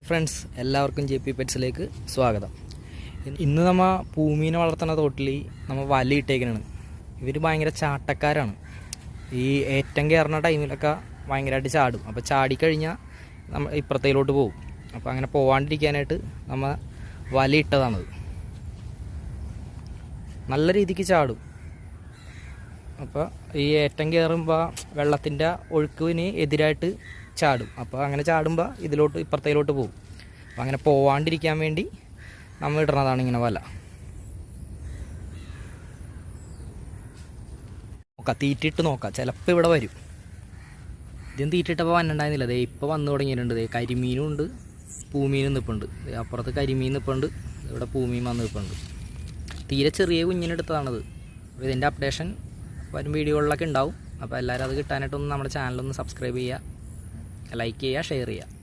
Friends, എല്ലാവർക്കും JP പെറ്റ്സിലേക്ക് സ്വാഗതം. ഇന്ന് നമ്മൾ പൂമീനെ വളർത്തുന്ന തോട്ടിൽ നമ്മൾ വല ഇട്ടേക്കാനാണ്. ഇവർ ഭയങ്കര ചാട്ടക്കാരാണ്. ഈ ഏറ്റം കയറുന്ന ടൈമിലൊക്കെ ഭയങ്കരമായിട്ട് ചാടും. അപ്പോൾ ചാടിക്കഴിഞ്ഞാൽ നമ്മൾ ഇപ്പുറത്തേലോട്ട് പോകും. അപ്പോൾ അങ്ങനെ പോവാണ്ടിരിക്കാനായിട്ട് നമ്മൾ വല ഇട്ടതാണത്. നല്ല രീതിക്ക് ചാടും. അപ്പോൾ ഈ ഏറ്റം കയറുമ്പോൾ വെള്ളത്തിൻ്റെ ഒഴുക്കിന് എതിരായിട്ട് ചാടും. അപ്പോൾ അങ്ങനെ ചാടുമ്പോൾ ഇപ്പുറത്തേലോട്ട് പോകും. അപ്പോൾ അങ്ങനെ പോവാണ്ടിരിക്കാൻ വേണ്ടി നമ്മൾ ഇടുന്നതാണ് ഇങ്ങനെ വല. നോക്കാം, തീറ്റിട്ട് നോക്കാം, ചിലപ്പോൾ ഇവിടെ വരും. ഇതും തീറ്റിട്ടപ്പോൾ വന്നിട്ടുണ്ടായിരുന്നില്ല. ദേ ഇപ്പോൾ വന്നു തുടങ്ങിയിട്ടുണ്ട്. കരിമീനും ഉണ്ട്, പൂമീനും നിൽപ്പുണ്ട്. അപ്പുറത്ത് കരിമീൻ നിൽപ്പുണ്ട്, ഇവിടെ പൂമീൻ വന്ന് നിൽപ്പുണ്ട്. തീരെ ചെറിയ കുഞ്ഞിനെടുത്തതാണത്. അപ്പോൾ ഇതിൻ്റെ അപ്ഡേഷൻ വരും വീഡിയോകളിലൊക്കെ ഉണ്ടാവും. അപ്പോൾ എല്ലാവരും അത് കിട്ടാനായിട്ടൊന്ന് നമ്മുടെ ചാനലൊന്ന് സബ്സ്ക്രൈബ് ചെയ്യുക, ലൈക്ക് ചെയ്യുക, ഷെയർ ചെയ്യുക.